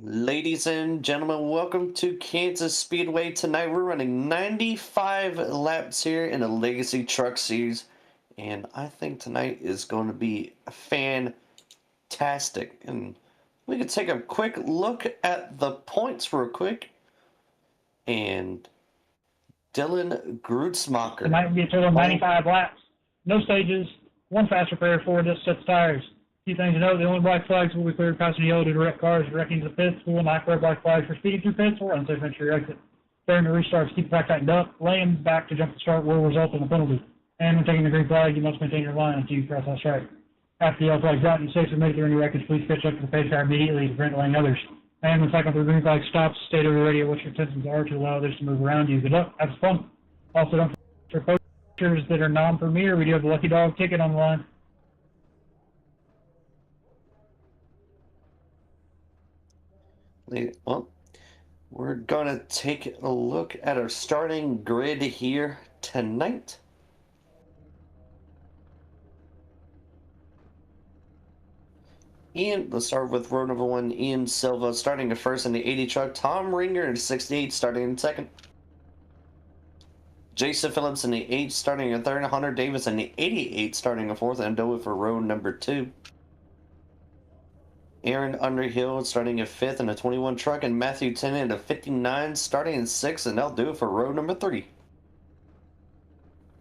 Ladies and gentlemen, welcome to Kansas Speedway. Tonight we're running 95 laps here in the Legacy Truck Series, and I think tonight is going to be fantastic. And we can take a quick look at the points real quick. And Dylan Grutzmacher. Tonight will be a total of 95 laps. No stages, one faster pair, four just sets tires. Few things to note: the only black flags will be cleared passing yellow to direct cars directing to the pits. We will not clear black flags for speeding through pits or unsafe entry or exit. Fairing to restarts, keep the back tightened up. Laying back to jump the start will result in a penalty. And when taking the green flag, you must maintain your line until you cross that stripe. After the yellow flag's out and you safely made it through any wreckage, please pitch up to the pace car immediately to prevent laying others. And when cycling through the green flag stops, state over the radio what your intentions are to allow others to move around you. Good luck. Have some fun. Also, don't for posters that are non-premier, we do have the Lucky Dog ticket on the line. Well, we're going to take a look at our starting grid here tonight. Let's start with row number 1, Ian Silva starting at first in the 80 truck. Tom Ringer in 68 starting in second. Jason Phillips in the 8 starting in third. Hunter Davis in the 88 starting in fourth. And do it for row number 2. Aaron Underhill starting in fifth in the 21 truck. And Matthew Tennant in the 59 starting in sixth. And they'll do it for row number 3.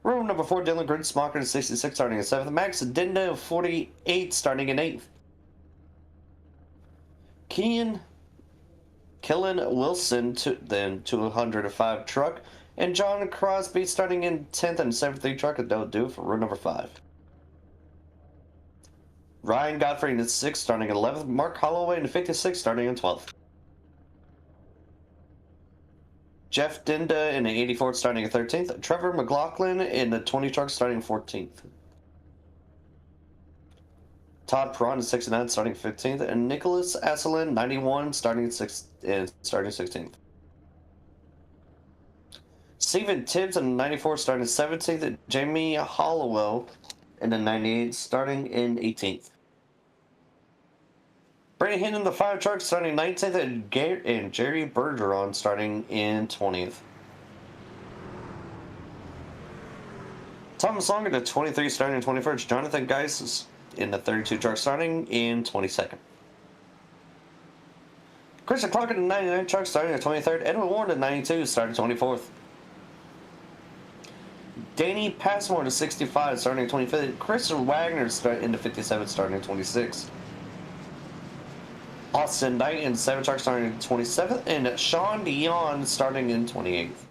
Row number 4, Dylan Grutzmacher in 66 starting in seventh. Max Dinda in 48 starting in eighth. Killen Wilson then 205 truck, and John Crosby starting in 10th and 73 truck, and they'll do it for row number 5. Ryan Godfrey in the 6th starting in 11th. Mark Holloway in the 56 starting in 12th. Jeff Dinda in the 84 starting in 13th. Trevor McLaughlin in the 20 truck starting in 14th. Todd Perron in 69 starting 15th, and Nicholas Asselin 91 starting 16th. Stephen Tibbs in 94 starting 17th, and Jamie Hollowell in the 98 starting in 18th. Brandon Hinton in the 5 truck starting 19th, and Jerry Bergeron starting in 20th. Thomas Long in the 23 starting in 21st. Jonathan Geis in the 32 truck starting in 22nd. Christian Clark in the 99 truck starting in 23rd. Edwin Warren in the 92 starting 24th. Danny Passmore in the 65 starting in 25th. Chris Wagner in the 57 starting in 26th. Austin Knight in the 7 truck starting in 27th. And Sean Dion starting in 28th.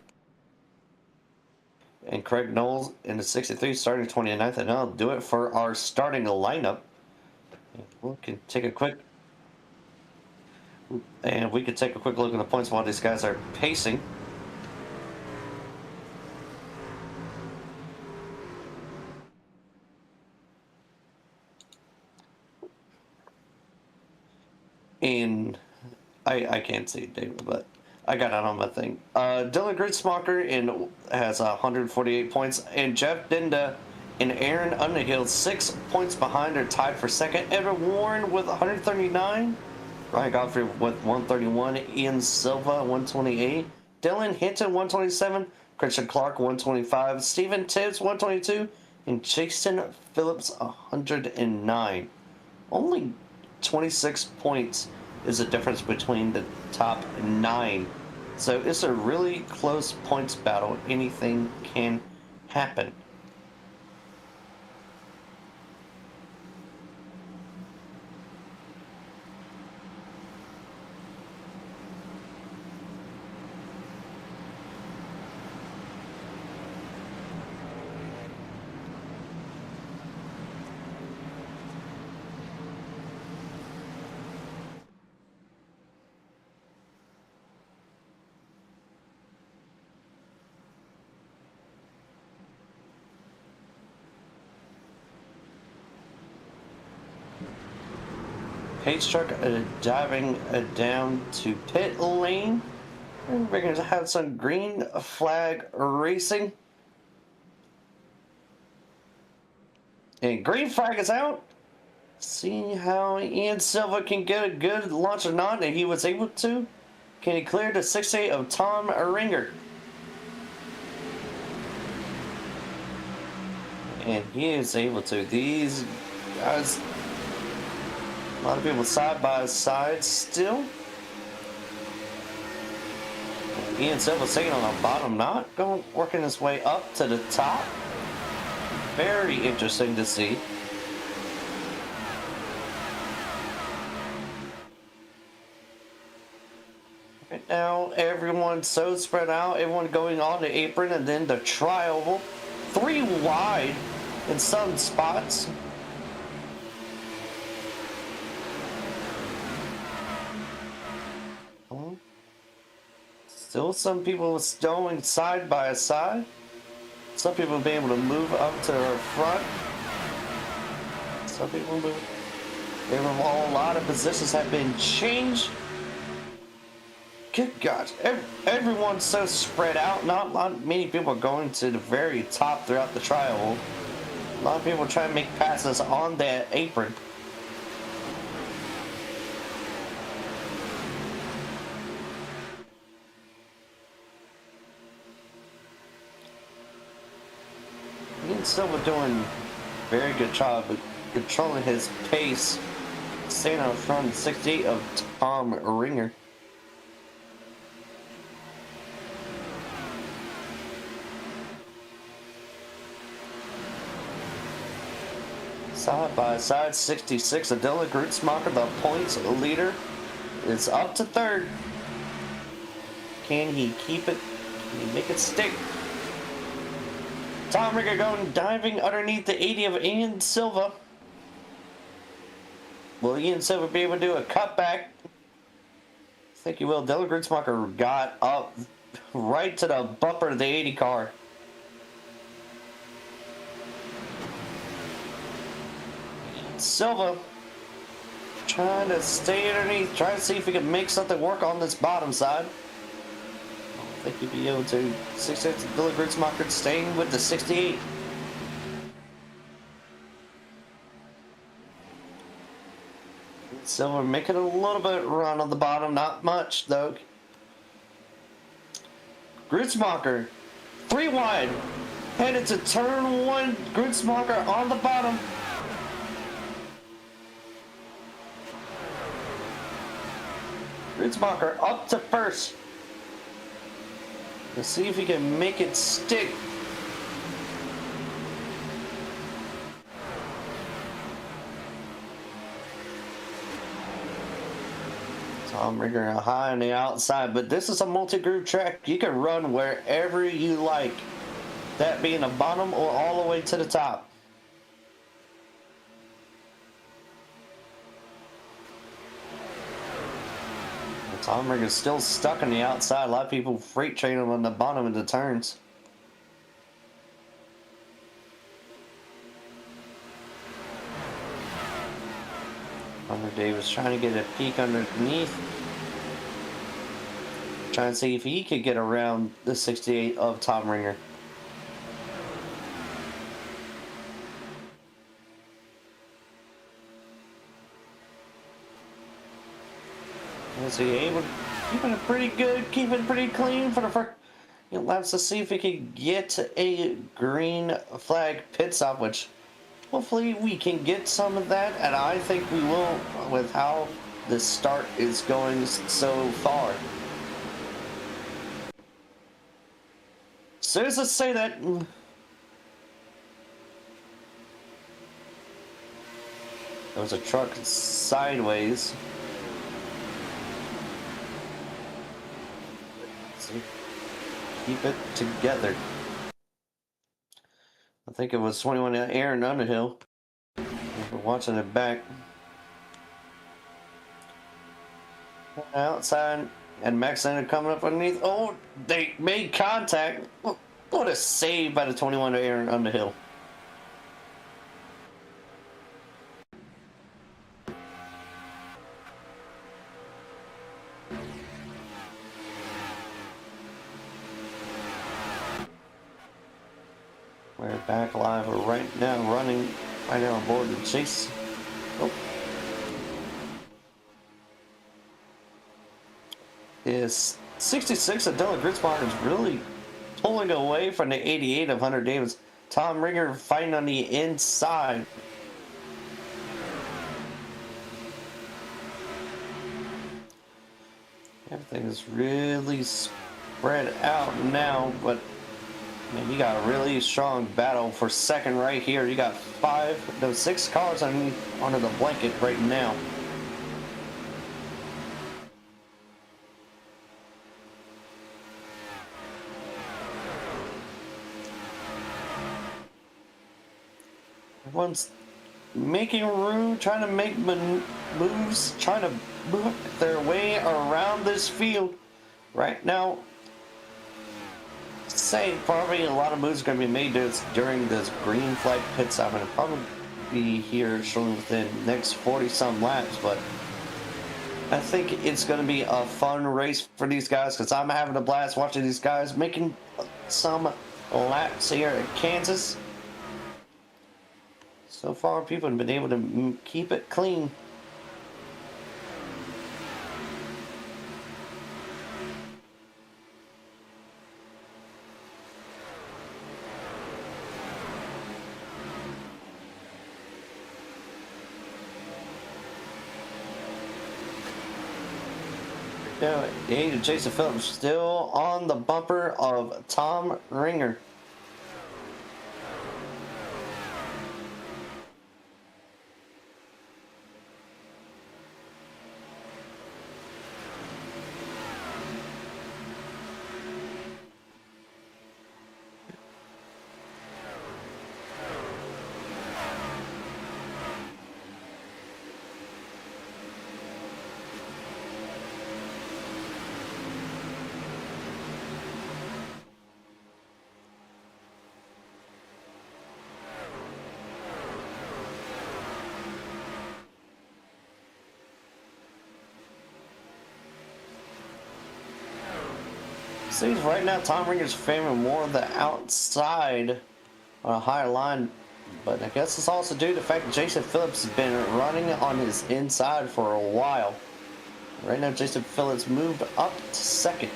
And Craig Knowles in the 63 starting 29th, and that'll do it for our starting lineup. We can take a quick look at the points while these guys are pacing. And I can't see it, David, but I got it on my thing. Dylan Grutzmacher has 148 points, and Jeff Dinda and Aaron Underhill 6 points behind are tied for second. Edward Warren with 139, Ryan Godfrey with 131, Ian Silva 128, Dylan Hinton 127, Christian Clark 125, Stephen Tibbs 122, and Jason Phillips 109. Only 26 points is the difference between the top 9. So it's a really close points battle. Anything can happen. Pace truck diving down to pit lane. And we're going to have some green flag racing. And green flag is out. See how Ian Silva can get a good launch or not, and he was able to. Can he clear the 68 of Tom Ringer? And he is able to. These guys, a lot of people side by side still. Ian Silva sitting on the bottom, not going working his way up to the top. Very interesting to see. Right now, everyone's so spread out. Everyone going on the apron, and then the tri-oval, 3 wide in some spots. Still some people going side by side. Some people being able to move up to the front. Some people move. A lot of positions have been changed. Good God, everyone's so spread out. Not many people are going to the very top throughout the trial. A lot of people trying to make passes on that apron. Ian Silva doing a very good job of controlling his pace, staying out front 68 of Tom Ringer. Side by side, 66 of Dylan Grutzmacher, the points leader, is up to third. Can he keep it? Can he make it stick? Tom Ringer going diving underneath the 80 of Ian Silva. Will Ian Silva be able to do a cutback? I think he will. Dylan Grutzmacher got up right to the bumper of the 80 car. Silva trying to stay underneath, trying to see if he can make something work on this bottom side. I think he'd be able to. 66 Billy Grutzmacher staying with the 68. Silva making a little bit run on the bottom, not much though. Grutzmacher 3 wide, headed to turn 1. Grutzmacher on the bottom. Grutzmacher up to first. Let's see if he can make it stick. Tom Ringer high on the outside, but this is a multi-groove track. You can run wherever you like, that being the bottom or all the way to the top. Tom Ringer's still stuck on the outside. A lot of people freight train him on the bottom of the turns. Hunter Davis trying to get a peek underneath. Trying to see if he could get around the 68 of Tom Ringer. Is he able to keep it pretty good, keep it pretty clean for the first laps to see if he can get a green flag pit stop, which hopefully we can get some of that, and I think we will with how this start is going so far. As soon as I say that, there was a truck sideways. Keep it together. I think it was 21 Aaron Underhill. We're watching it back. Outside, and Max ended coming up underneath. Oh, they made contact. What a save by the 21 Aaron Underhill. We're back live right now, running right now on board the chase. Oh, is 66 of Dylan Gritzmark is really pulling away from the 88 of Hunter Davis. Tom Ringer fighting on the inside. Everything is really spread out now, but man, you got a really strong battle for second right here. You got six cars under the blanket right now. Everyone's making room, trying to make moves, trying to move their way around this field. Right now, say probably a lot of moves are going to be made during this green flag pit stop, and it'll probably be here shortly within the next 40-some laps, but I think it's going to be a fun race for these guys because I'm having a blast watching these guys making some laps here at Kansas. So far, people have been able to keep it clean. Now, Jason Phillips still on the bumper of Tom Ringer. Seems right now Tom Ringer's favoring more of the outside on a higher line, but I guess it's also due to the fact that Jason Phillips has been running on his inside for a while. Right now Jason Phillips moved up to second.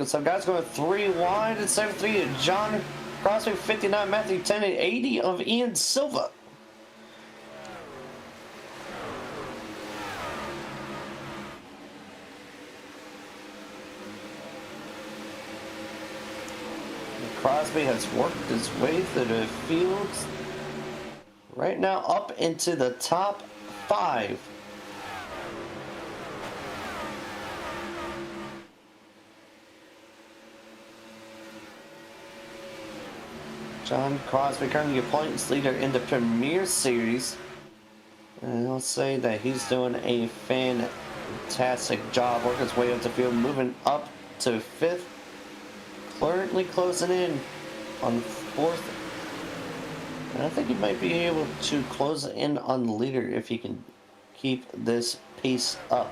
Some guys going 3 wide and 73. John Crosby 59, Matthew 10 and 80 of Ian Silva. Crosby has worked his way through the fields. Right now up into the top 5. John Crosby currently your points leader in the Premier Series. And I'll say that he's doing a fantastic job working his way up the field, moving up to 5th. Currently closing in on 4th. And I think he might be able to close in on the leader if he can keep this pace up.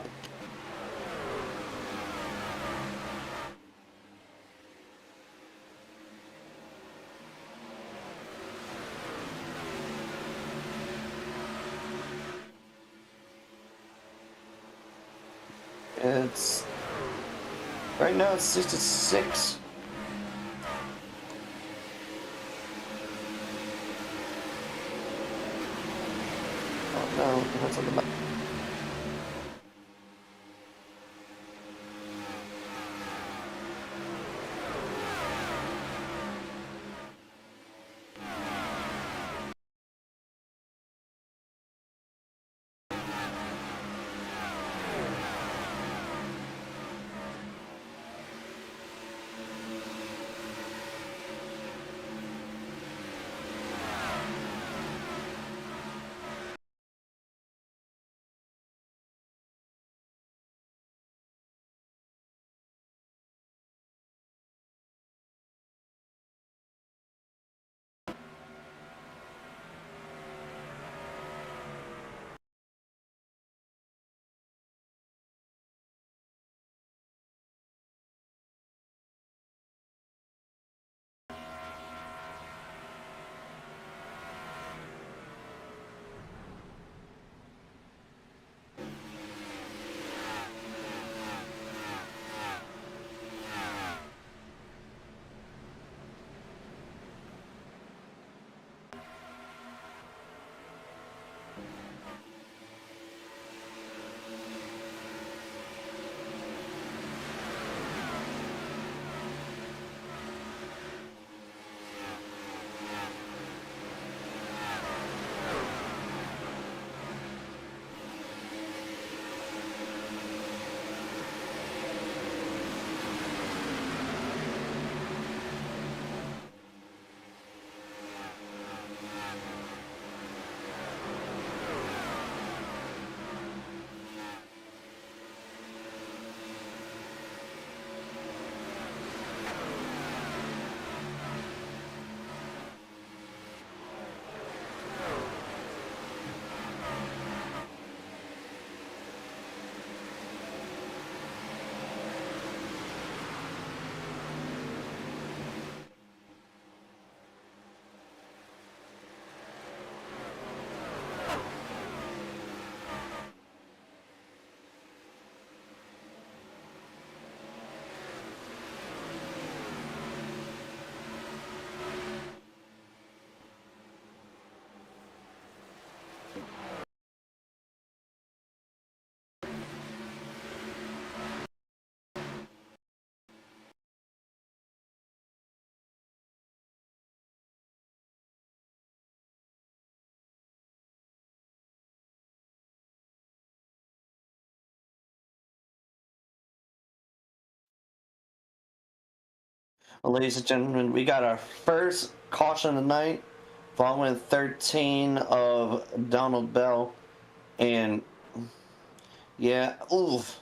It's right now it's 66. Oh no, that's on the back. Ladies and gentlemen, we got our first caution of the night, following 13 of Donald Bell. And yeah, oof.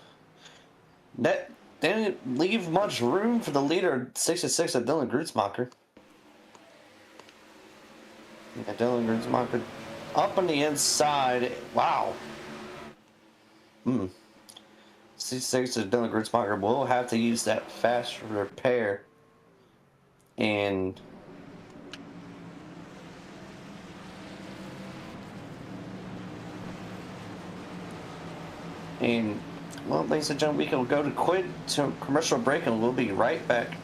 That didn't leave much room for the leader, 66 of Dylan Grutzmacher. Yeah, Dylan Grutzmacher up on the inside. Wow. 66 of Dylan Grutzmacher will have to use that fast repair. And well, ladies and gentlemen, we can go to commercial break, and we'll be right back.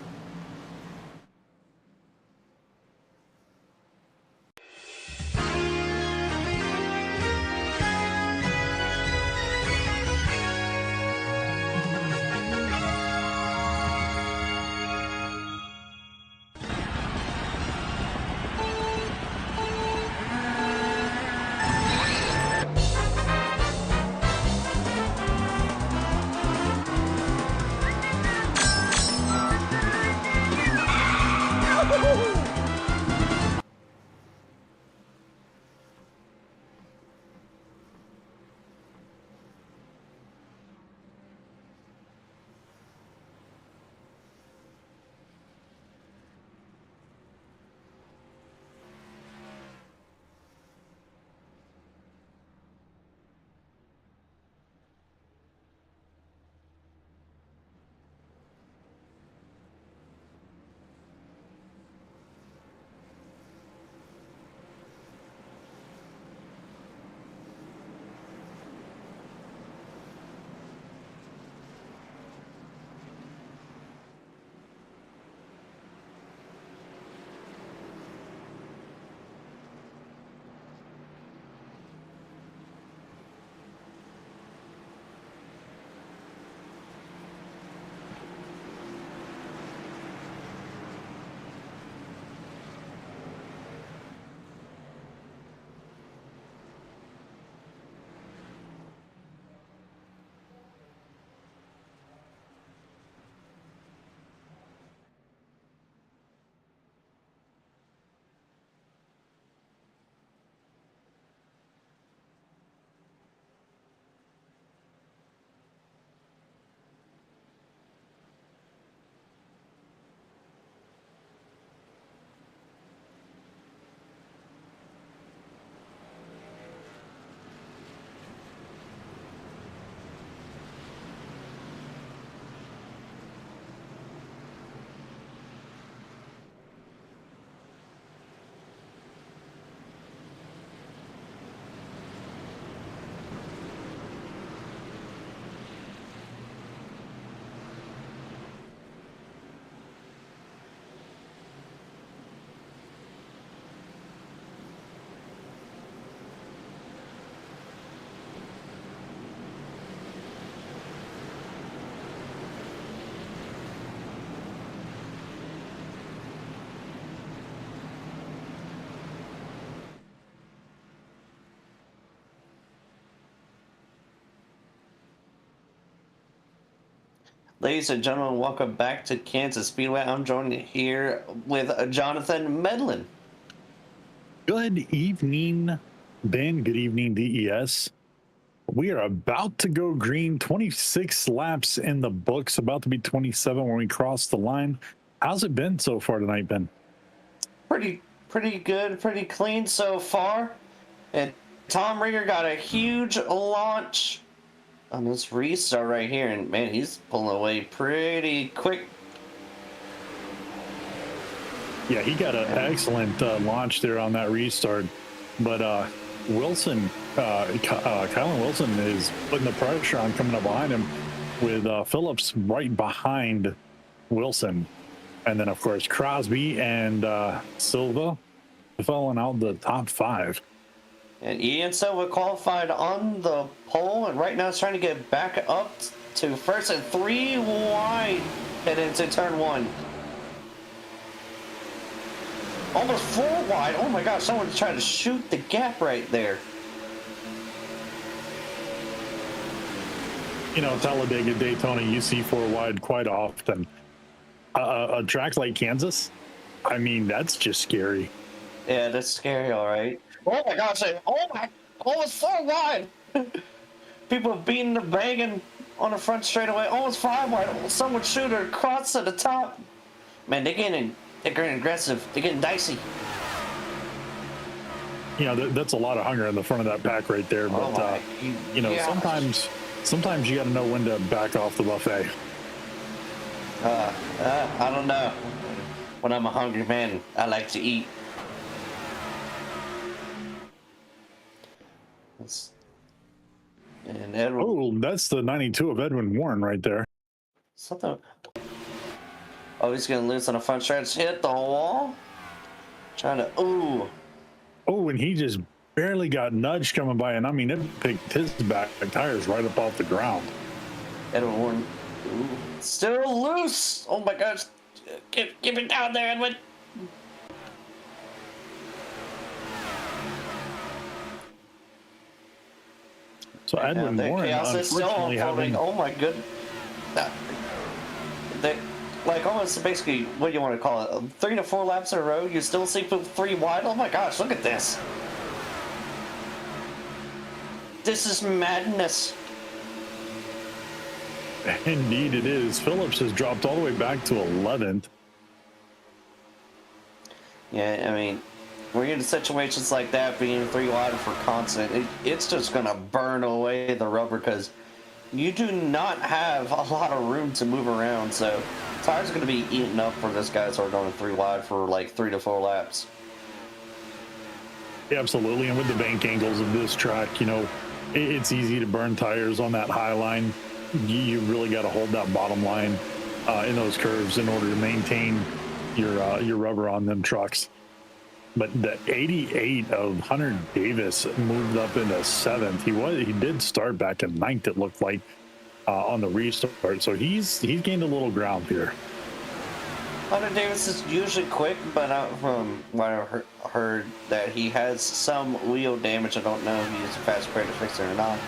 Ladies and gentlemen, welcome back to Kansas Speedway. I'm joined here with Jonathan Medlin. Good evening, Ben. Good evening, DES. We are about to go green, 26 laps in the books, about to be 27 when we cross the line. How's it been so far tonight, Ben? Pretty good, pretty clean so far. And Tom Ringer got a huge launch on this restart right here, and man, he's pulling away pretty quick. Yeah, he got an excellent launch there on that restart. But Wilson, Kylan Wilson is putting the pressure on coming up behind him with Phillips right behind Wilson. And then, of course, Crosby and Silva falling out the top five. And Ian Silva qualified on the pole, and right now is trying to get back up to first and 3 wide head into turn 1. Almost 4 wide. Oh my gosh, someone's trying to shoot the gap right there. You know, Talladega, Daytona, you see 4 wide quite often. a track like Kansas, I mean, that's just scary. Yeah, that's scary, all right. Oh my gosh! Oh my! Almost 4 wide. People beating the banging on the front straightaway. Almost 5 wide. Someone shoot her across to the top. Man, they're getting aggressive. They're getting dicey. You know, that's a lot of hunger in the front of that pack right there. But you know, yeah. sometimes you got to know when to back off the buffet. I don't know. When I'm a hungry man, I like to eat. And Edwin. Oh, that's the 92 of Edwin Warren right there. Something. Oh, he's gonna lose on the front stretch. Hit the wall. Trying to. Ooh. Oh, and he just barely got nudged coming by, and I mean, it picked his back tires right up off the ground. Edwin Warren. Ooh. Still loose. Oh my gosh. Get it down there, Edwin. So Edwin Warren, unfortunately, having... Oh my goodness. They, like, almost basically, what do you want to call it? 3 to 4 laps in a row, you still see 3 wide? Oh my gosh, look at this. This is madness. Indeed it is. Phillips has dropped all the way back to 11th. Yeah, I mean, when you're in situations like that, being 3 wide for constant, it's just going to burn away the rubber because you do not have a lot of room to move around. So tires are going to be eaten up for this guys who are going 3 wide for like 3 to 4 laps. Yeah, absolutely. And with the bank angles of this track, you know, it's easy to burn tires on that high line. You really got to hold that bottom line in those curves in order to maintain your rubber on them trucks. But the 88 of Hunter Davis moved up into 7th. He did start back in 9th, it looked like, on the restart. So he's gained a little ground here. Hunter Davis is usually quick, but from what I heard that he has some wheel damage. I don't know if he's a fast sprayer to fix it or not.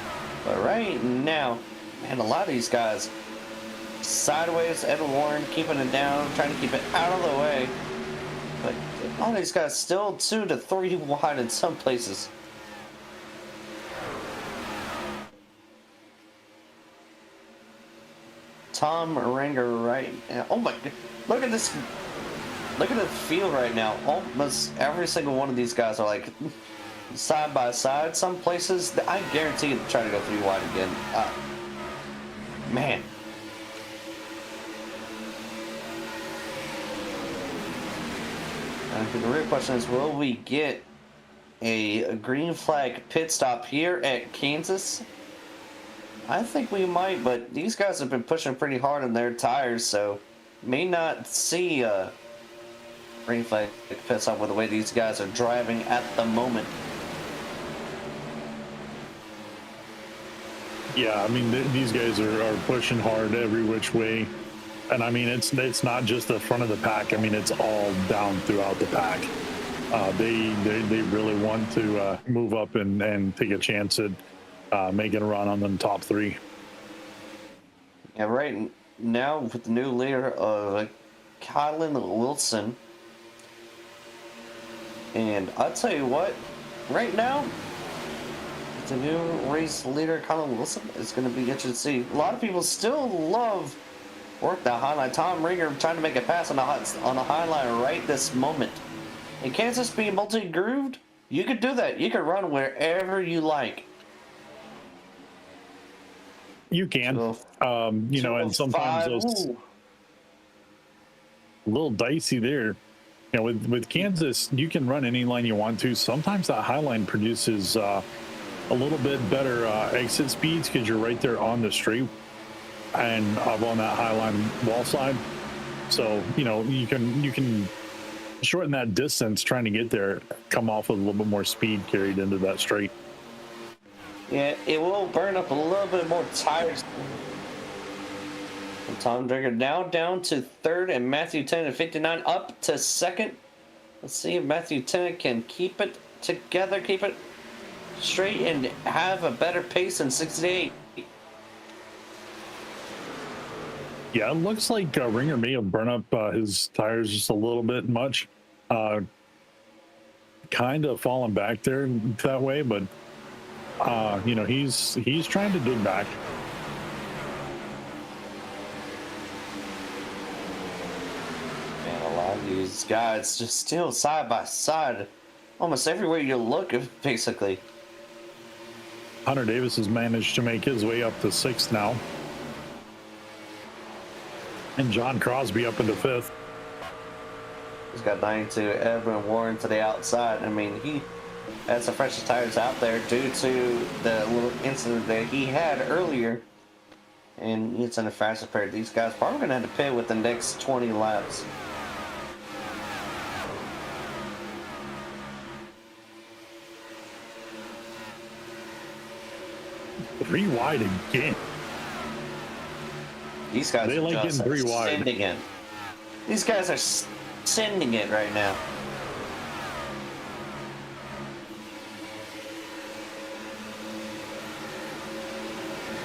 But right now, man, a lot of these guys sideways. Edwin Warren keeping it down, trying to keep it out of the way. But all these guys still 2 to 3 wide in some places. Tom Ringer right now. Oh my god. Look at this. Look at the field right now. Almost every single one of these guys are like side by side. Some places, I guarantee you try to go 3 wide again. Man. And the real question is, will we get a green flag pit stop here at Kansas? I think we might, but these guys have been pushing pretty hard on their tires, so may not see a green flag pit stop with the way these guys are driving at the moment. Yeah, I mean, these guys are pushing hard every which way. And I mean, it's not just the front of the pack. I mean, it's all down throughout the pack. They really want to move up and take a chance at making a run on them top 3. Yeah, right now with the new leader of Kylan Wilson, and I'll tell you what, right now, the new race leader Kylan Wilson is going to be interesting to see. A lot of people still love work the highline. Tom Ringer trying to make a pass on the highline right this moment. In Kansas being multi-grooved, you could do that. You could run wherever you like. You can, you know, and sometimes those a little dicey there. You know, with Kansas, you can run any line you want to. Sometimes that high line produces a little bit better exit speeds because you're right there on the straight and up on that high line wall side. So, you know, you can shorten that distance trying to get there, come off with a little bit more speed carried into that straight. Yeah, it will burn up a little bit more tires. Tom Dringer now down to 3rd and Matthew Tennant at 59 up to 2nd. Let's see if Matthew Tennant can keep it together, keep it straight, and have a better pace than 68. Yeah, it looks like Ringer may have burned up his tires just a little bit much. Kind of falling back there that way, but you know, he's trying to dig back. Man, a lot of these guys just still side by side, almost everywhere you look, basically. Hunter Davis has managed to make his way up to 6th now, and John Crosby up into 5th. He's got 92. Edwin Warren to the outside. I mean, he has the freshest tires out there due to the little incident that he had earlier. And it's in a faster pair. These guys probably going to have to pit with the next 20 laps. Three wide again. These guys They are like just getting 3 wide. sending it. These guys are sending it right now.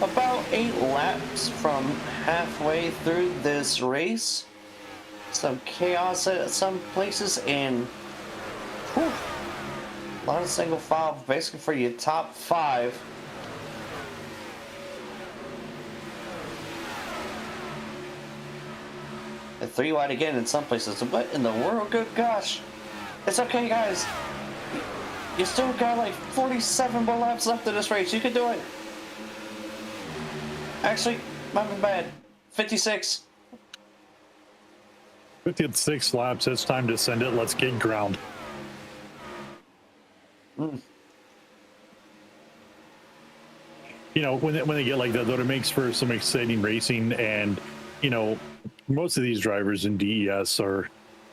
About 8 laps from halfway through this race. Some chaos at some places, and whew, a lot of single file basically for your top 5. And 3 wide again in some places. What in the world? Good gosh. It's okay, guys. You still got like 47 more laps left in this race. You can do it. Actually, my bad. 56. 56 laps. It's time to send it. Let's get ground. You know, when they get like that, though, it makes for some exciting racing. And, you know, most of these drivers in DES are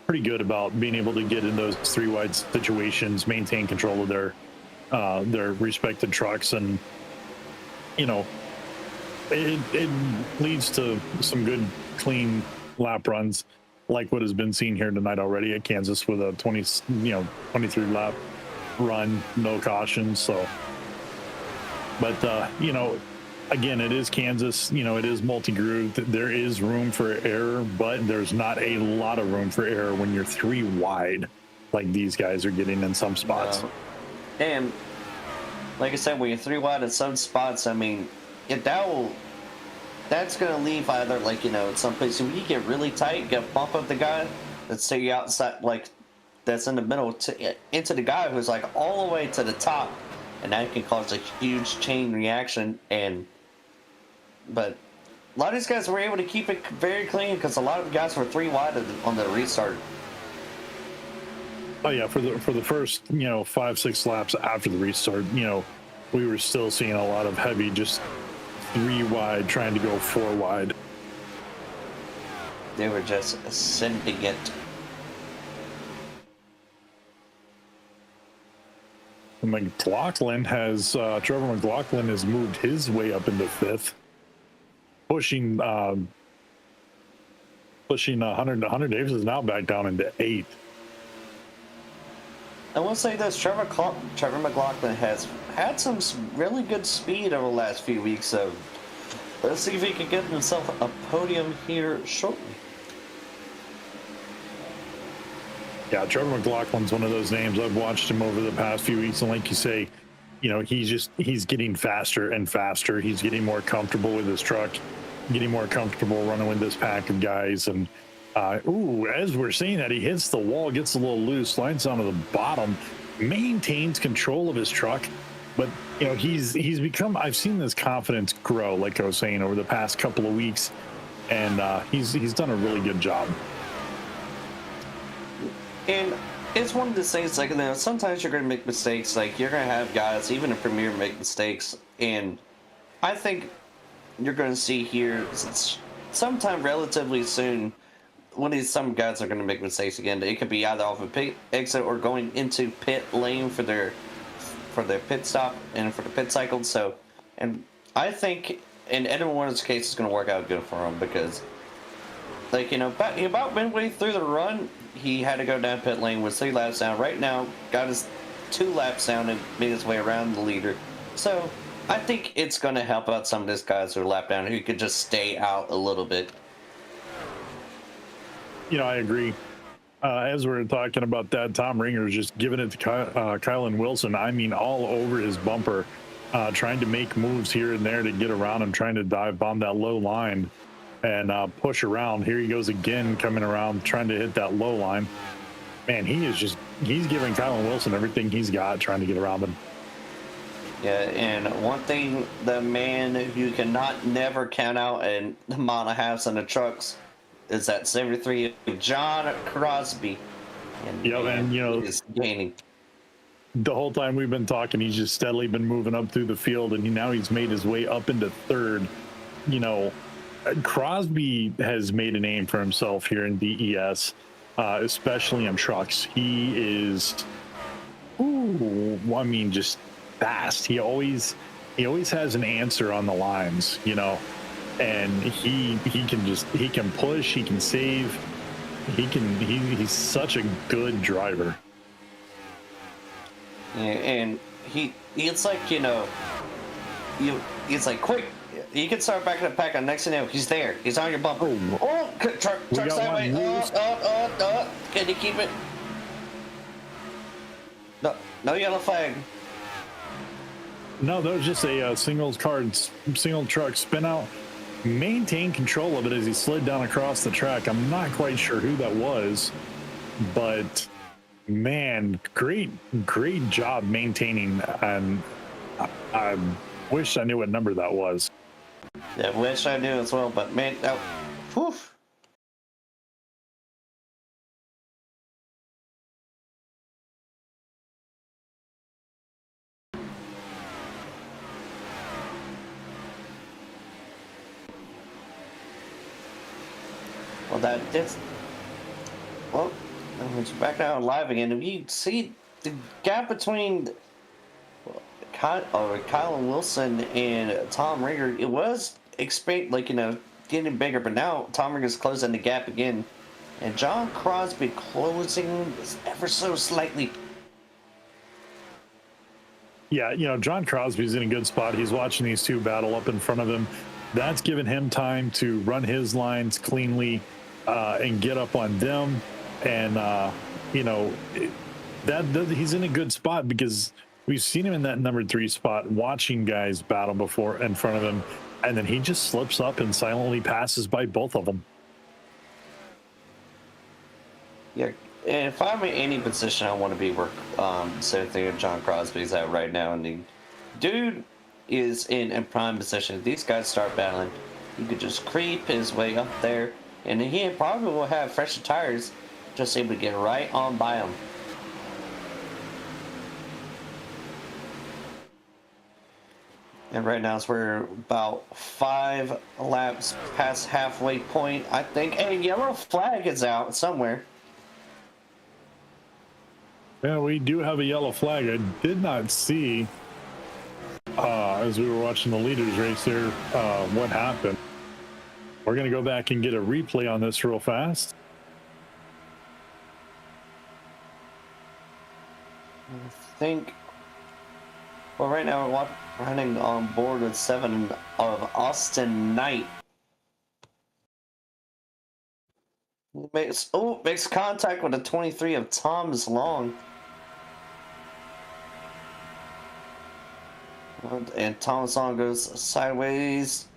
pretty good about being able to get in those 3 wide situations, maintain control of their respected trucks. And, you know, it leads to some good, clean lap runs, like what has been seen here tonight already at Kansas with a 23 lap run, no cautions. So, but you know, again, it is Kansas. You know, it is multi-groove. There is room for error, but there's not a lot of room for error when you're 3 wide, like these guys are getting in some spots. And like I said, when you're 3 wide in some spots, I mean, that's going to leave either, like, you know, in some places when you get really tight, get bump up the guy that's say you outside, like, that's in the middle into the guy who's like all the way to the top, and that can cause a huge chain reaction. But a lot of these guys were able to keep it very clean because a lot of the guys were 3 wide on the restart. Oh yeah, for the first 5-6 laps after the restart, you know, we were still seeing a lot of heavy just 3 wide trying to go 4 wide. They were just sending it. McLaughlin has Trevor McLaughlin has moved his way up into 5th, pushing Hunter Davis is now back down into 8th. I will say this: Trevor McLaughlin has had some really good speed over the last few weeks, so let's see if he can get himself a podium here shortly. Yeah, Trevor McLaughlin's one of those names. I've watched him over the past few weeks, and like you say, you know, he's getting faster and faster. He's getting more comfortable with his truck, getting more comfortable running with this pack of guys. And as we're seeing that, he hits the wall, gets a little loose, slides down to the bottom, maintains control of his truck. But, you know, he's become, I've seen this confidence grow, like I was saying, over the past couple of weeks. And he's done a really good job. And it's one of the things, like, you know, sometimes you're going to make mistakes. Like, you're going to have guys, even in Premier, make mistakes. And I think you're going to see here sometime relatively soon some guys are going to make mistakes again. It could be either off a pit exit or going into pit lane for their pit stop and for the pit cycle. So, and I think in Edwin Warren's case, it's going to work out good for him because, like, you know, about midway through the run, he had to go down pit lane with 3 laps down. Right now, got his 2 laps down and made his way around the leader. So I think it's going to help out some of these guys who are lap down who could just stay out a little bit. I agree. As we were talking about that, Tom Ringer is just giving it to Kylan Wilson. I mean, all over his bumper, trying to make moves here and there to get around him, trying to dive bomb that low line and push around. Here he goes again, coming around, trying to hit that low line. Man, he's giving Kylan Wilson everything he's got, trying to get around him. Yeah, and one thing the man who cannot never count out in the amount of halves in the trucks is that 73 John Crosby. And Yeah, and he is gaining. The whole time we've been talking, he's just steadily been moving up through the field, and now he's made his way up into third. Crosby has made a name for himself here in DES, especially in trucks. He is, just fast. He always has an answer on the lines, and he can push, he can save, he's such a good driver. Yeah, and it's like it's like quick. You can start back in the pack, and next thing you know, he's there. He's on your bumper. Truck sideways. Can you keep it? No yellow flag. No, that was just a single truck spin out. Maintained control of it as he slid down across the track. I'm not quite sure who that was, but man, great job maintaining. And I wish I knew what number that was. Yeah, wish I knew as well, but man, whew. Well, it's back now live again. If you see the gap between Kylan Wilson and Tom Ringer, it was getting bigger, but now Tom Ringer's closing the gap again, and John Crosby closing ever so slightly. Yeah, John Crosby's in a good spot. He's watching these two battle up in front of him. That's given him time to run his lines cleanly and get up on them. And, he's in a good spot because we've seen him in that number 3 spot, watching guys battle before in front of him. And then he just slips up and silently passes by both of them. Yeah, and if I'm in any position, I want to be where same thing John Crosby's at right now. And the dude is in prime position. If these guys start battling, he could just creep his way up there, and he probably will have fresher tires, just able to get right on by him. And right now, we're about 5 laps past halfway point, I think. A yellow flag is out somewhere. Yeah, we do have a yellow flag. I did not see, as we were watching the leaders race there, what happened. We're going to go back and get a replay on this real fast. I think, well, right now we're running on board with 7 of Austin Knight. Makes contact with a 23 of Thomas Long. And Thomas Long goes sideways.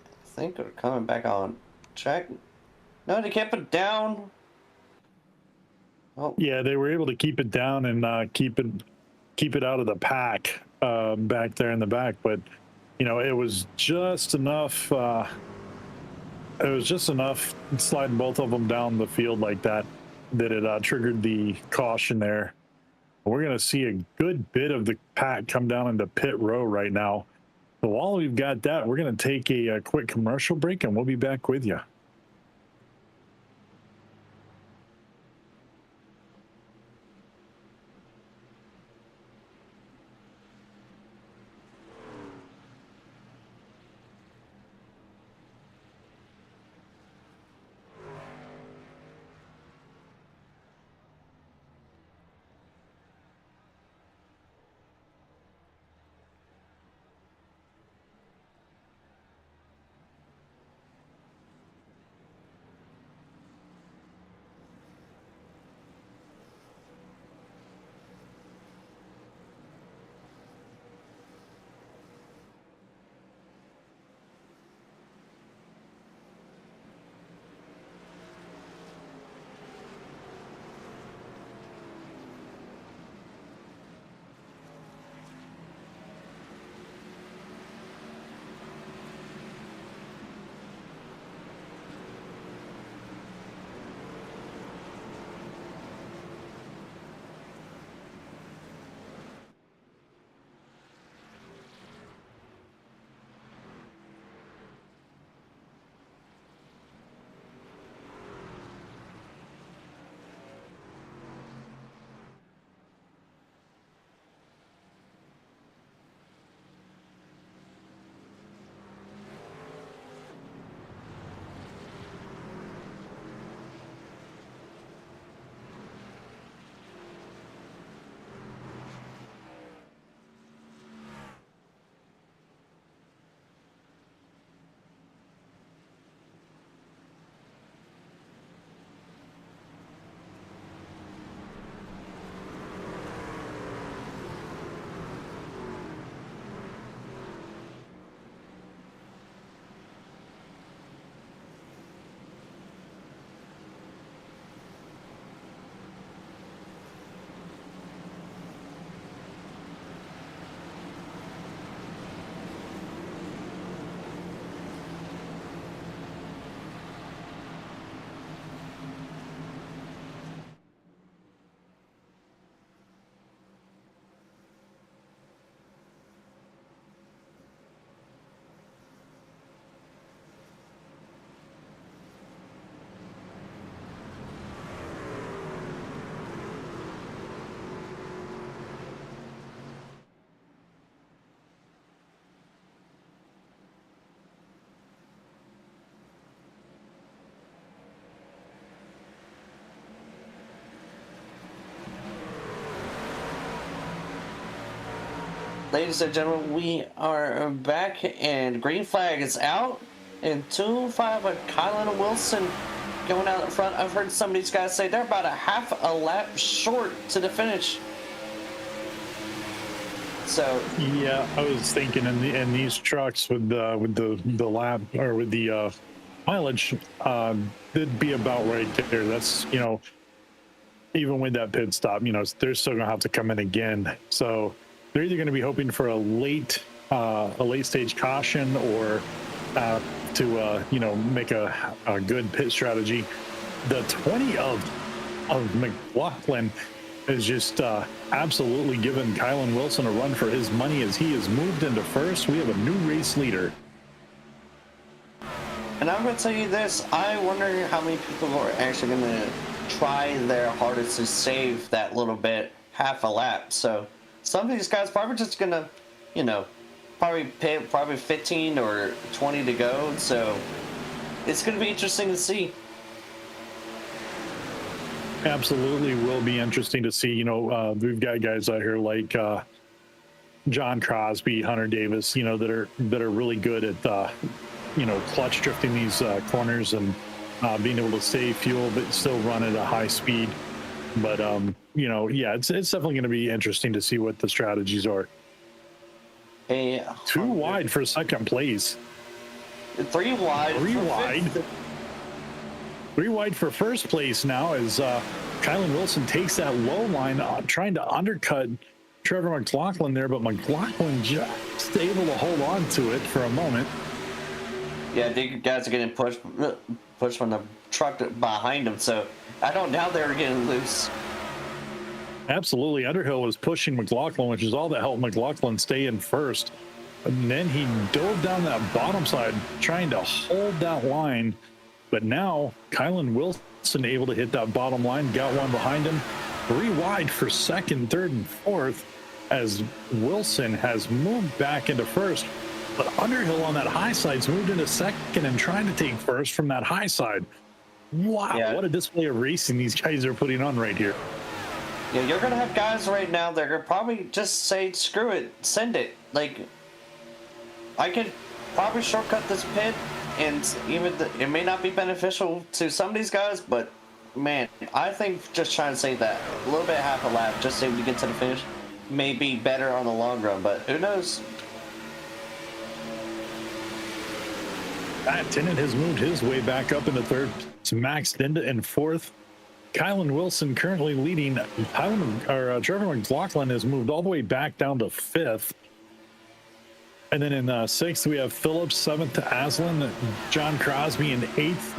I think they're coming back on track. No, they kept it down. Oh. Yeah, they were able to keep it down and keep it out of the pack back there in the back. But it was just enough. It was just enough sliding both of them down the field like that it triggered the caution there. We're going to see a good bit of the pack come down into pit row right now. So while we've got that, we're going to take a quick commercial break, and we'll be back with you. ladies and gentlemen, we are back, and green flag is out, and 2-5 with Kylan Wilson going out in front. I've heard some of these guys say they're about a half a lap short to the finish. So yeah, I was thinking in these trucks with the lap or with the mileage, it'd be about right there. That's, you know, even with that pit stop, you know, they're still gonna have to come in again. So they're either going to be hoping for a late stage caution or to you know, make a good pit strategy. The 20 of McLaughlin is just absolutely giving Kylan Wilson a run for his money as he has moved into first. We have a new race leader. And I'm going to tell you this, I wonder how many people are actually going to try their hardest to save that little bit, half a lap. So some of these guys probably just going to, you know, probably 15 or 20 to go. So it's going to be interesting to see. Absolutely will be interesting to see. You know, we've got guys out here like John Crosby, Hunter Davis, you know, that are really good at you know, clutch drifting these corners and being able to save fuel but still run at a high speed. But you know, yeah, it's definitely going to be interesting to see what the strategies are. Too wide for second place. 3 wide. 3 wide. 3 wide for first place now as Kylan Wilson takes that low line, trying to undercut Trevor McLaughlin there, but McLaughlin just able to hold on to it for a moment. Yeah, I think guys are getting pushed from the truck behind them, so I don't doubt they were getting loose. Absolutely. Underhill was pushing McLaughlin, which is all that helped McLaughlin stay in first. And then he dove down that bottom side, trying to hold that line. But now Kylan Wilson able to hit that bottom line, got one behind him. 3 wide for second, third, and fourth as Wilson has moved back into first. But Underhill on that high side's moved into second and trying to take first from that high side. Wow, yeah. What a display of racing these guys are putting on right here. Yeah, you're going to have guys right now that are going to probably just say, screw it, send it. Like, I could probably shortcut this pit, and even it may not be beneficial to some of these guys, but, man, I think just trying to save that a little bit, half a lap, just so we get to the finish, may be better on the long run, but who knows? Matt Tennant has moved his way back up into third. It's Max Dinda in fourth. Kylan Wilson currently leading. Trevor McLaughlin has moved all the way back down to fifth. And then in sixth, we have Phillips, seventh to Aslan, John Crosby in eighth.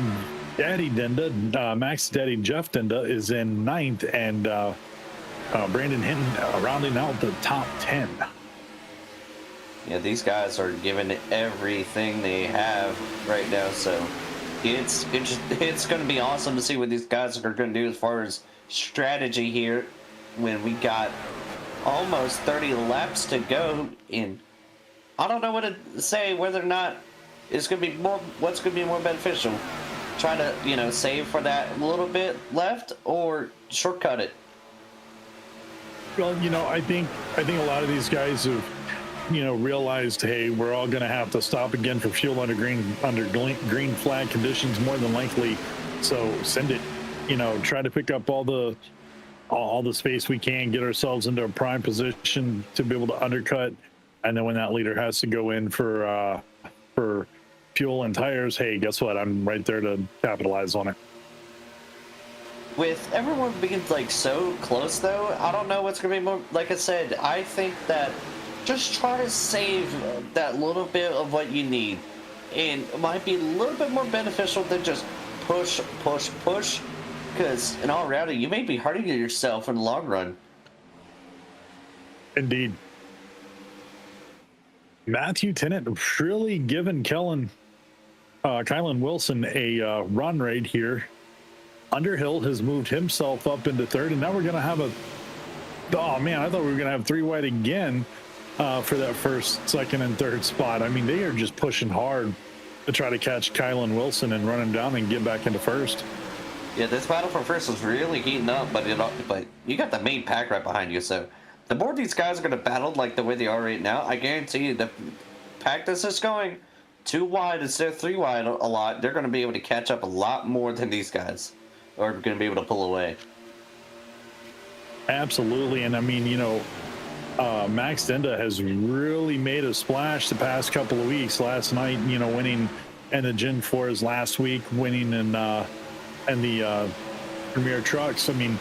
Daddy Dinda, Max Daddy Jeff Dinda is in ninth, and Brandon Hinton rounding out the top 10. Yeah, these guys are giving everything they have right now, so it's going to be awesome to see what these guys are going to do as far as strategy here when we got almost 30 laps to go. In I don't know what to say, whether or not it's going to be more, what's going to be more beneficial. Try to, you know, save for that little bit left or shortcut it. Well, you know, I think a lot of these guys have, you know, realized, hey, we're all going to have to stop again for fuel under green flag conditions more than likely. So send it, you know, try to pick up all the space we can, get ourselves into a prime position to be able to undercut. And then when that leader has to go in for fuel and tires, hey, guess what? I'm right there to capitalize on it. With everyone being like so close, though, I don't know what's going to be more. Like I said, I think that just try to save that little bit of what you need, and it might be a little bit more beneficial than just push, because in all reality, you may be hurting yourself in the long run. Indeed. Matthew Tennant really giving Kylan Wilson a run right here. Underhill has moved himself up into third, and now we're going to have oh man, I thought we were going to have 3 wide again for that first, second, and third spot. I mean, they are just pushing hard to try to catch Kylan Wilson and run him down and get back into first. Yeah, this battle for first was really heating up, but you got the main pack right behind you, so the more these guys are going to battle like the way they are right now, I guarantee you the pack that's just going 2 wide instead of 3 wide a lot, they're going to be able to catch up a lot more than these guys are going to be able to pull away. Absolutely. And I mean, you know, Max Dinda has really made a splash the past couple of weeks. Last night, you know, winning in the Gen 4s, last week winning in the Premier Trucks. I mean,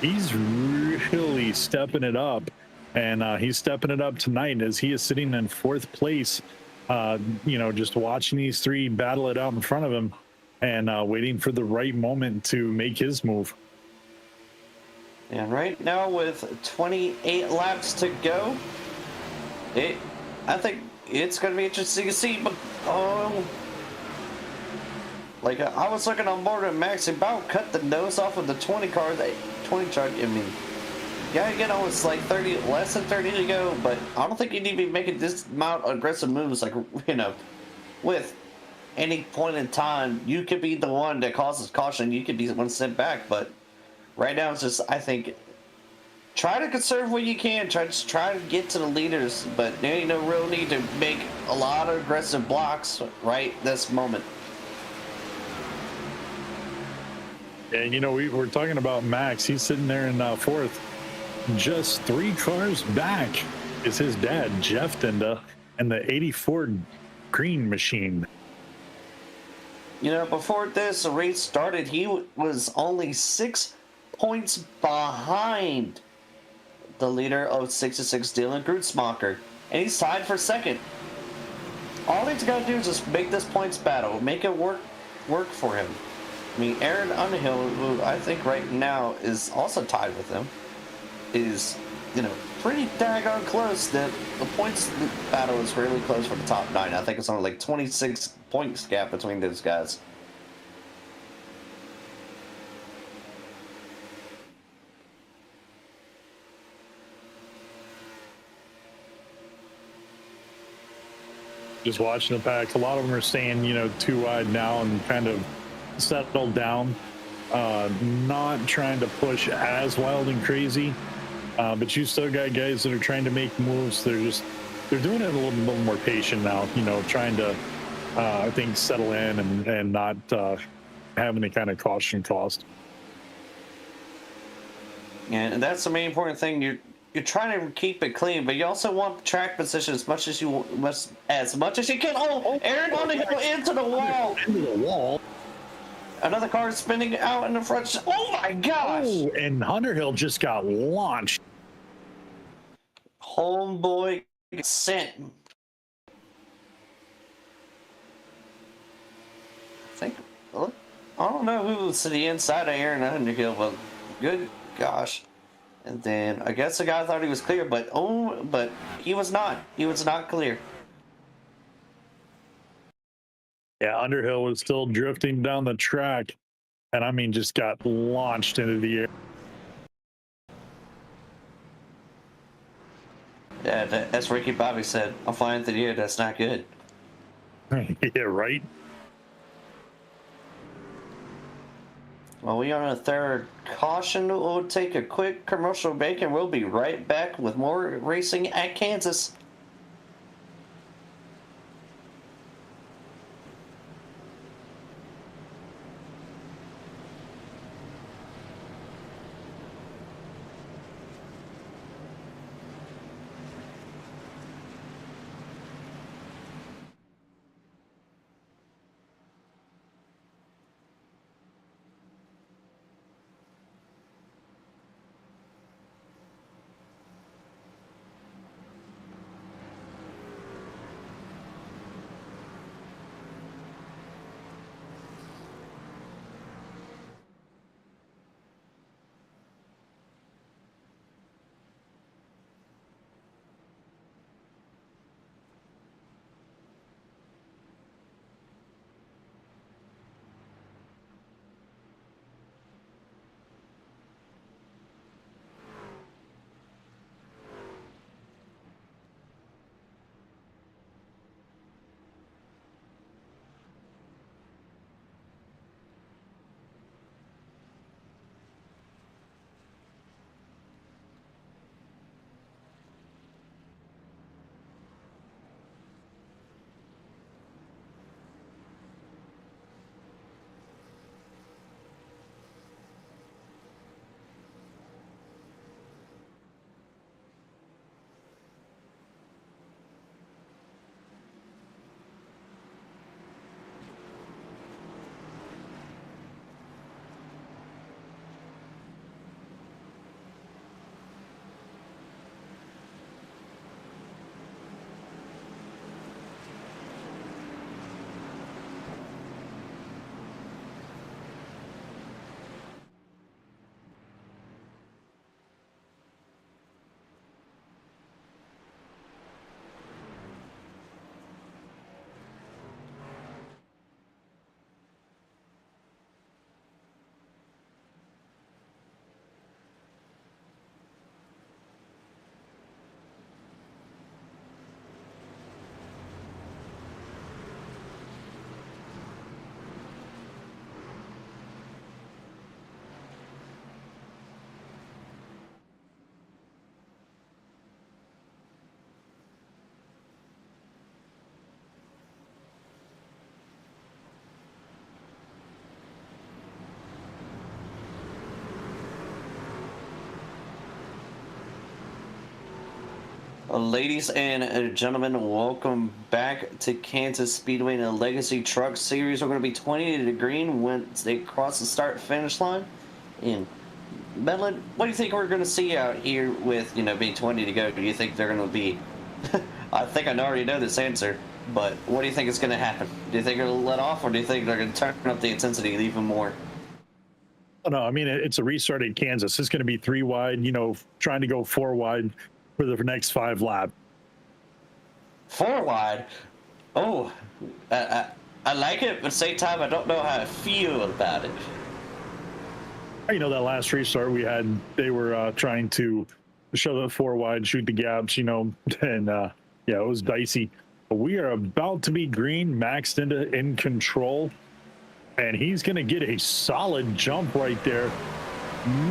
he's really stepping it up, and he's stepping it up tonight as he is sitting in 4th place. You know, just watching these 3 battle it out in front of him, and waiting for the right moment to make his move. And right now, with 28 laps to go, I think it's going to be interesting to see. But like I was looking on board and Max about cut the nose off of the 20 car, the 20 truck. I mean, yeah, again, it's like 30, less than 30 to go, but I don't think you need to be making this amount of aggressive moves. Like, you know, with any point in time, you could be the one that causes caution. You could be one step back, but right now it's just, I think, try to conserve what you can. Try to get to the leaders, but there ain't no real need to make a lot of aggressive blocks right this moment. And you know, we're talking about Max. He's sitting there in 4th. Just 3 cars back is his dad, Jeff Dinda, and the 84 Green Machine. You know, before this race started, he was only 6 points behind the leader of 66, Dylan Grutzmacher, and he's tied for 2nd. All he's got to do is just make this points battle, make it work for him. I mean, Aaron Underhill, who I think right now is also tied with him, is, you know, pretty daggone close. That the points battle is really close for the top 9. I think it's only like 26 points gap between those guys. Just watching the pack, a lot of them are staying, you know, 2 wide now and kind of settled down. Not trying to push as wild and crazy, but you still got guys that are trying to make moves. They're doing it a little more patient now, you know, trying to I think settle in and not have any kind of caution cost. And that's the main important thing. You're trying to keep it clean, but you also want track position as much as you can. Oh, Aaron Underhill into the wall. Into the wall. Another car is spinning out in the front. Oh my gosh! Oh, and Underhill just got launched. Homeboy sent. I don't know who was to the inside of Aaron Underhill, but good gosh. And then I guess the guy thought he was clear, but he was not. He was not clear. Yeah, Underhill was still drifting down the track, and I mean, just got launched into the air. Yeah, as Ricky Bobby said, I'm flying through the air. That's not good. Yeah, right. Well, we are on a 3rd caution. We'll take a quick commercial break, and we'll be right back with more racing at Kansas. Ladies and gentlemen, welcome back to Kansas Speedway in the Legacy Truck Series. We're going to be 20 to the green once they cross the start-finish line. And Medlin, what do you think we're going to see out here with, being 20 to go? Do you think they're going to be... I think I already know this answer, but what do you think is going to happen? Do you think it'll let off, or do you think they're going to turn up the intensity even more? Oh, no, I mean, it's a restart at Kansas. It's going to be 3 wide, trying to go 4 wide for the next 5 laps. 4 wide? Oh, I like it, but at the same time, I don't know how I feel about it. That last restart we had, they were trying to show the 4 wide, shoot the gaps, and yeah, it was dicey. But we are about to be green, maxed in control, and he's going to get a solid jump right there.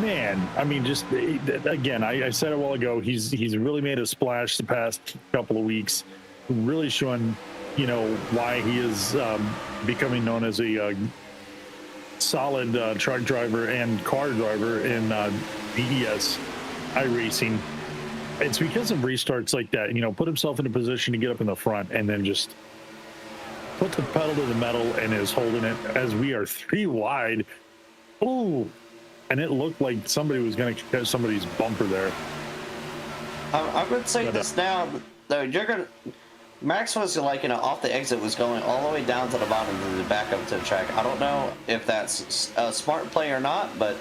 Man, I mean, just again, I said a while ago, he's really made a splash the past couple of weeks, really showing, why he is becoming known as a solid truck driver and car driver in DES iRacing. It's because of restarts like that, put himself in a position to get up in the front and then just put the pedal to the metal and is holding it as we are 3 wide. Oh, and it looked like somebody was going to catch somebody's bumper there. I'm going to say this now, though. Max was off the exit, was going all the way down to the bottom and then back up to the track. I don't know if that's a smart play or not, but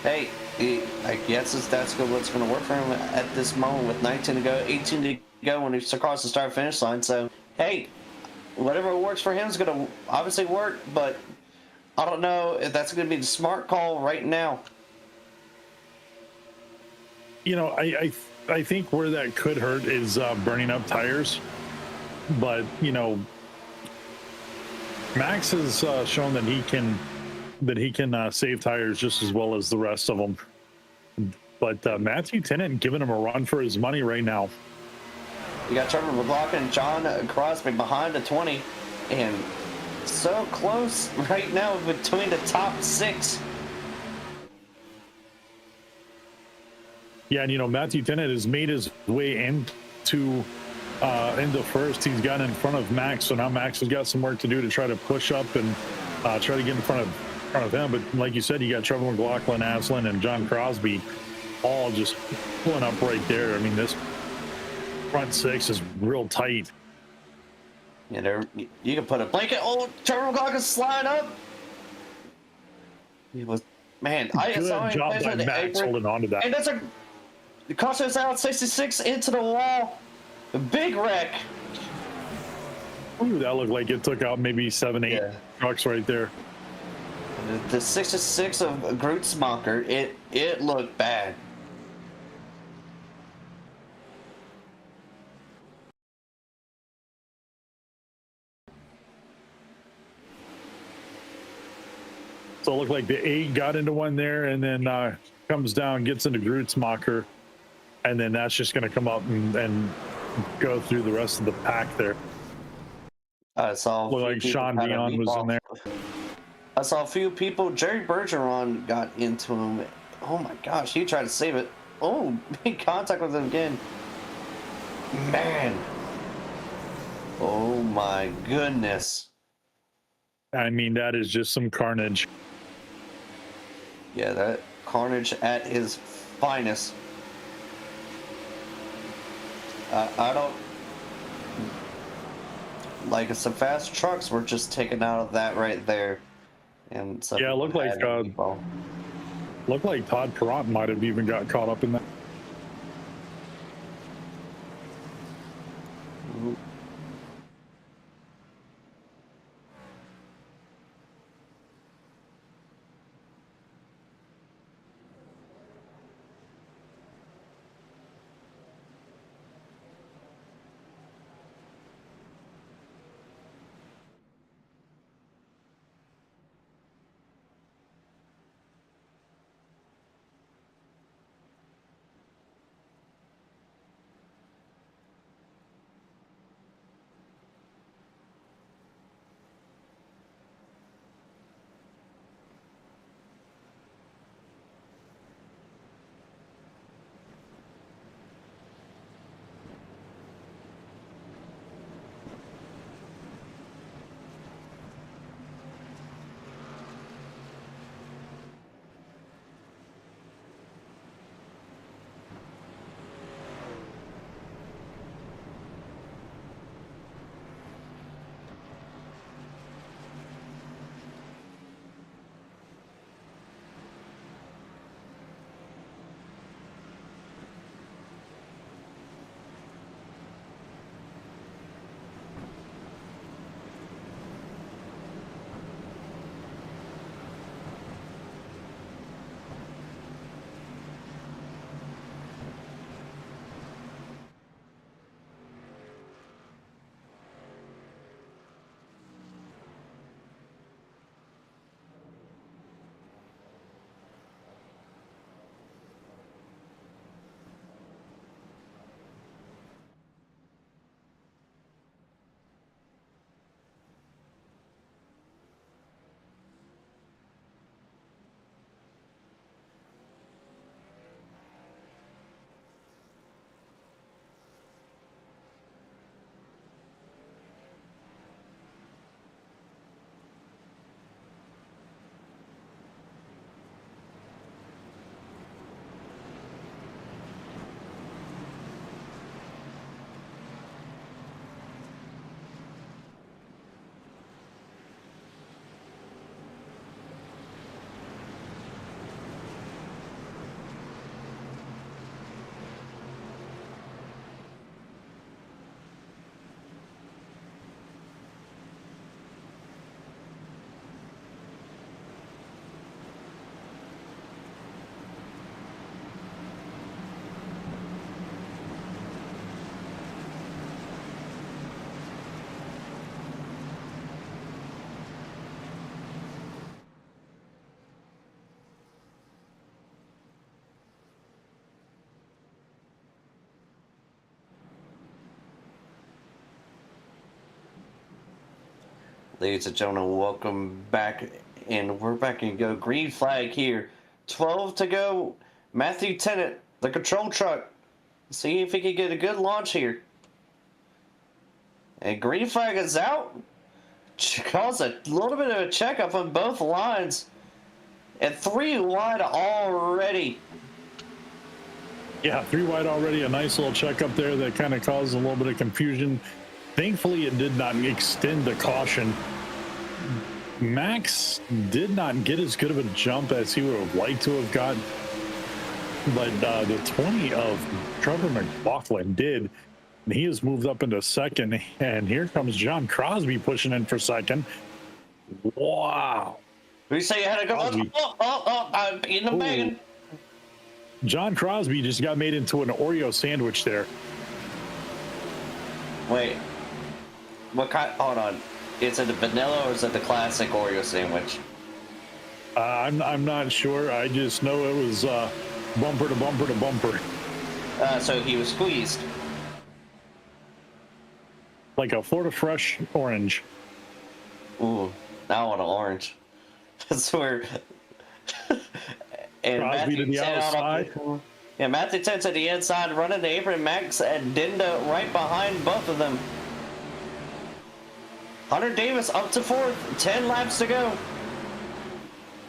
hey, I guess that's what's going to work for him at this moment with 19 to go, 18 to go when he's across the start finish line. So hey, whatever works for him is going to obviously work, but I don't know if that's going to be the smart call right now. I think where that could hurt is burning up tires, but Max has shown that he can save tires just as well as the rest of them. But Matthew Tennant giving him a run for his money right now. You got Trevor McLaughlin and John Crosby behind the 20, and so close right now between the top 6. Yeah, and Matthew Tennant has made his way into first. He's gotten in front of Max, so now Max has got some work to do to try to push up and try to get in front of him. But like you said, you got Trevor McLaughlin, Aslan, and John Crosby all just pulling up right there. I mean, this front 6 is real tight. Yeah, you can put a blanket. Oh, Trevor McLaughlin slide up. He was, man. Good job by Max holding on to that. And that's the caution's out, 66 into the wall. A big wreck. Ooh, that looked like it took out maybe 7, 8 trucks right there. The 66 of Grootsmacher, it looked bad. So it looked like the 8 got into one there and then comes down, gets into Grootsmacher, and then that's just going to come up and go through the rest of the pack there. I saw like Sean Dion was in there. I saw a few people. Jerry Bergeron got into him. Oh my gosh, he tried to save it. Oh, made contact with him again. Man. Oh my goodness. I mean, that is just some carnage. Yeah, that carnage at his finest. I don't like some fast trucks were just taken out of that right there, and yeah, it looked like Todd Perrott might have even got caught up in that. Ladies and gentlemen, welcome back, and we're back and go. Green flag here. 12 to go. Matthew Tennant, the control truck. See if he can get a good launch here. And green flag is out. Cause a little bit of a checkup on both lines. And 3 wide already. Yeah, 3 wide already. A nice little checkup there that kind of caused a little bit of confusion. Thankfully, it did not extend the caution. Max did not get as good of a jump as he would have liked to have got, but the 20 of Trevor McLaughlin did. And he has moved up into second, and here comes John Crosby pushing in for second. Wow. We say you had to go. I'm in the bag. John Crosby just got made into an Oreo sandwich there. Wait. What kind? Hold on. Is it the vanilla or is it the classic Oreo sandwich? I'm not sure. I just know it was bumper to bumper to bumper. So he was squeezed. Like a Florida Fresh orange. Ooh, now I want an orange. That's where. And Crosby to the outside. Yeah, Matthew Tennant to the inside, running the apron. Max and Dinda right behind both of them. Hunter Davis up to 4th. 10 laps to go.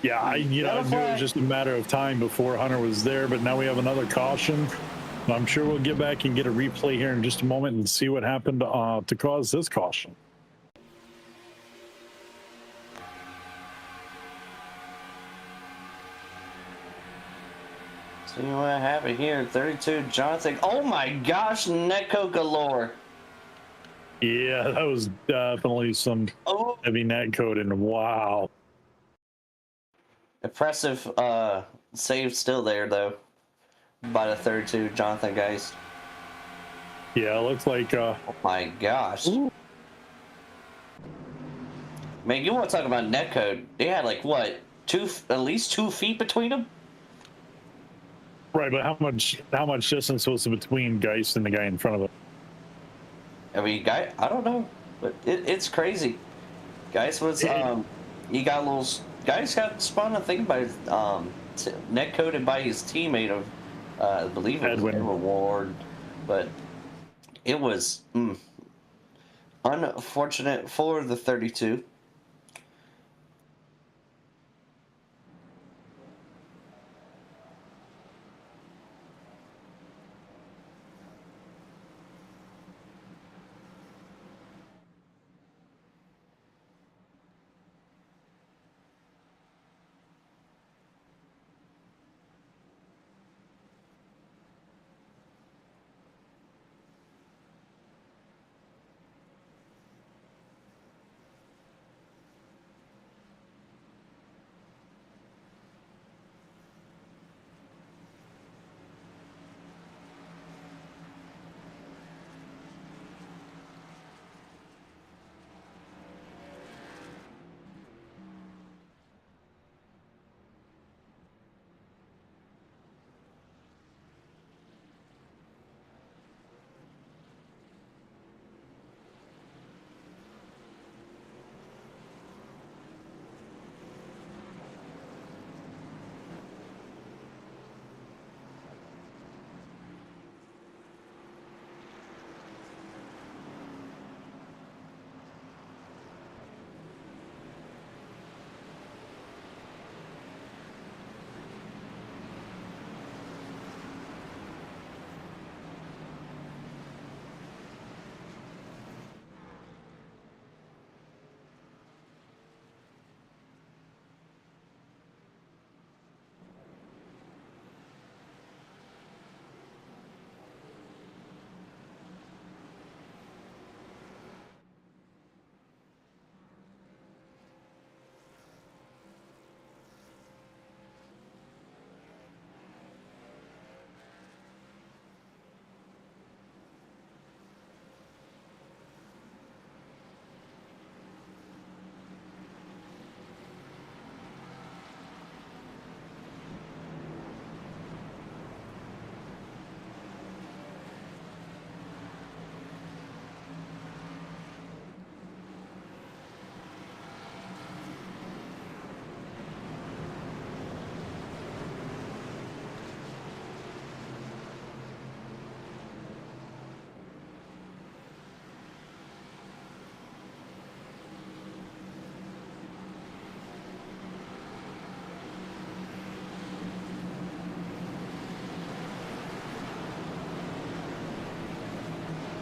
Yeah, I knew it was just a matter of time before Hunter was there, but now we have another caution. I'm sure we'll get back and get a replay here in just a moment and see what happened to cause this caution. See what happened here. 32, Jonathan. Oh my gosh, Netco galore. Yeah, that was definitely some heavy net coding. Wow. Impressive save still there, though, by the 32, Jonathan Geist. Yeah, it looks like... oh my gosh. Ooh. Man, you want to talk about netcode? They had, like, what, at least 2 feet between them? Right, but how much distance was between Geist and the guy in front of him? I mean, I don't know, but it's crazy. Geist was, he got a little... Geist got spun, I think, by, netcoded by his teammate of, I believe it was Edwin Ward, but it was unfortunate for the 32.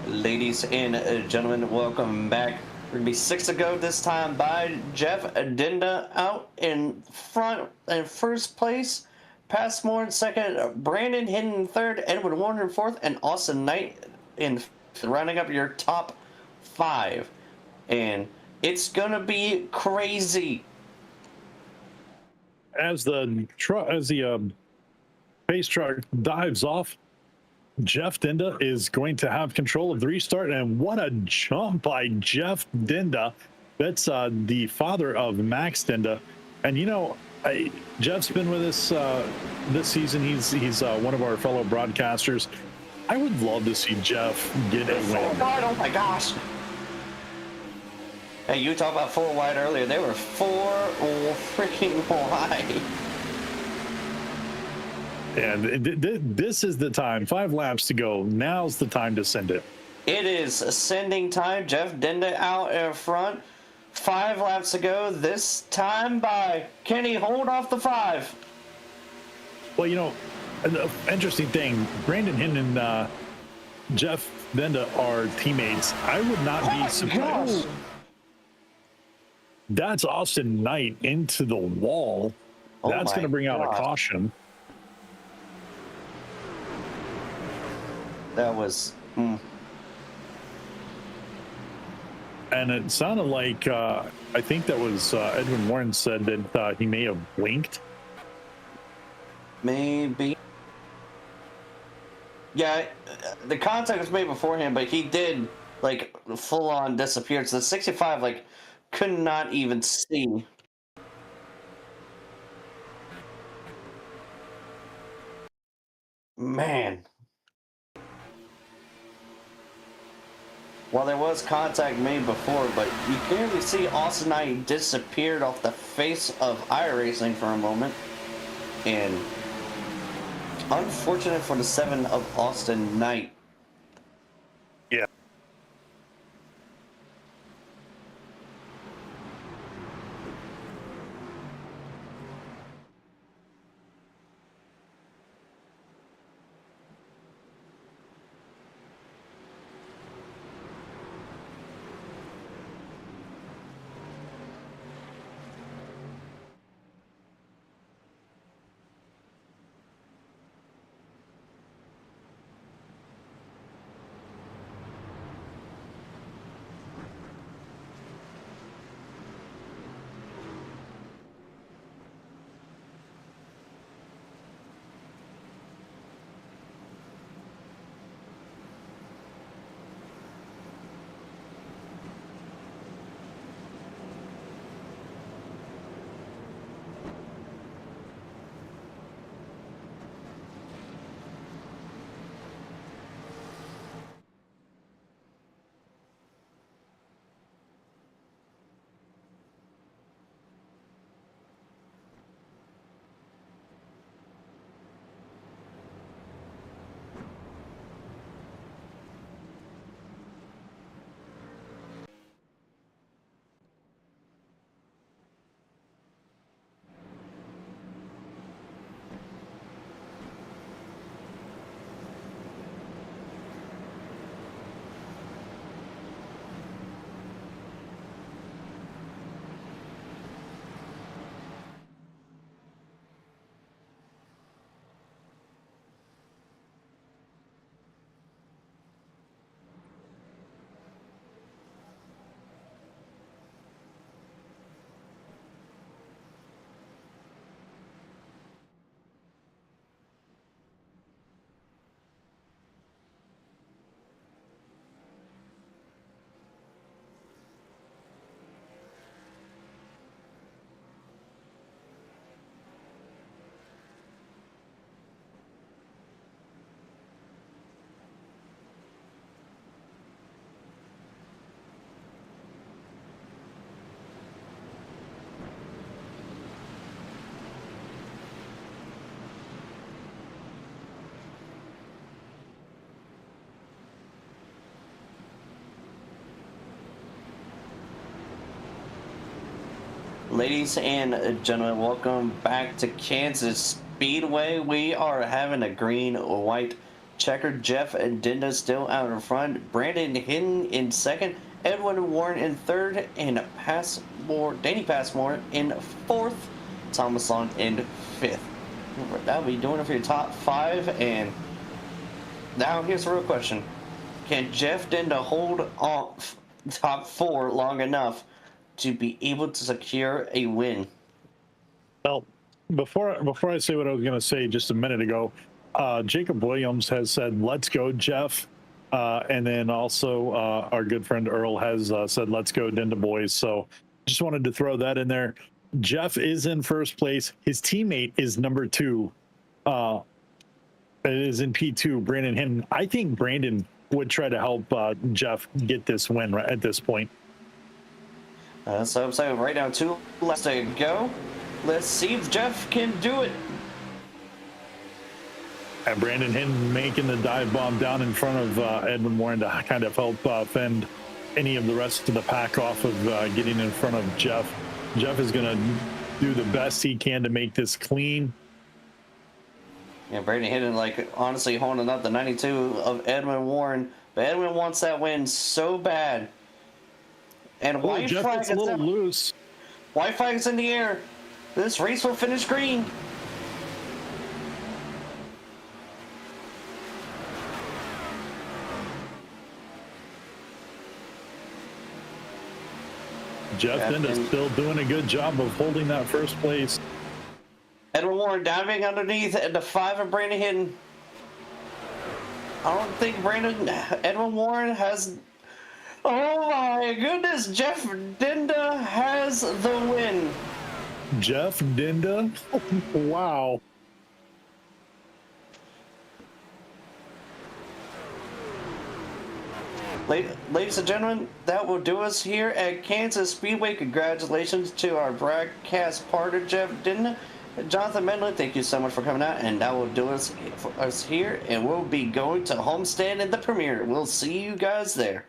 Ladies and gentlemen, welcome back. We're gonna be 6 to go this time by Jeff Dinda out in front in first place. Passmore in second, Brandon Hinton in third, Edward Warner in fourth, and Austin Knight in rounding up your top 5. And it's gonna be crazy. As the pace truck dives off, Jeff Dinda is going to have control of the restart, and what a jump by Jeff Dinda. That's the father of Max Dinda, and you know, Jeff's been with us this season. He's one of our fellow broadcasters. I would love to see Jeff get a win. Oh my gosh! Hey, you talked about 4 wide earlier. They were 4 freaking wide. And this is the time. 5 laps to go. Now's the time to send it. It is sending time. Jeff Dinda out in front. 5 laps to go. This time by Kenny. Hold off the 5. Well, you know, the interesting thing, Brandon Hinton and Jeff Dinda are teammates. I would not be surprised. Gosh. That's Austin Knight into the wall. Oh That's going to bring out a caution. That was. And it sounded like, I think that was Edwin Warren said that he may have blinked. Maybe. Yeah, the contact was made beforehand, but he did, like, full on disappear. So the 65, like, could not even see. Man. Well, there was contact made before, but you clearly see Austin Knight disappeared off the face of iRacing for a moment. And unfortunate for the 7 of Austin Knight. Yeah. Ladies and gentlemen, welcome back to Kansas Speedway. We are having a green-white Checker, Jeff, and Dinda still out in front. Brandon Hinton in second. Edwin Warren in third. And Danny Passmore in fourth. Thomas Long in fifth. That'll be doing it for your top five. And now here's the real question. Can Jeff Dinda hold on top four long enough to be able to secure a win? Well, before I say what I was going to say just a minute ago, Jacob Williams has said, "Let's go, Jeff," and then also our good friend Earl has said, "Let's go, Dinda boys." So just wanted to throw that in there. Jeff is in first place. His teammate is number 2. It is in P2, Brandon Hinton. I think Brandon would try to help Jeff get this win right at this point. So right now 2 left to go. Let's see if Jeff can do it. And Brandon Hinton making the dive bomb down in front of Edwin Warren to kind of help fend any of the rest of the pack off of getting in front of Jeff. Jeff is going to do the best he can to make this clean. Yeah, Brandon Hinton, like, honestly holding up the 92 of Edwin Warren. But Edwin wants that win so bad. And white Jeff flag gets a little loose. White flag is in the air. This race will finish green. Jeff Dinda's still doing a good job of holding that first place. Edwin Warren diving underneath at the 5 of Brandon Hinton. I don't think Edwin Warren has... Oh my goodness, Jeff Dinda has the win. Jeff Dinda? Wow. Ladies and gentlemen, that will do us here at Kansas Speedway. Congratulations to our broadcast partner, Jeff Dinda. Jonathan Medley, thank you so much for coming out, and that will do us for us here, and we'll be going to Homestead in the premiere. We'll see you guys there.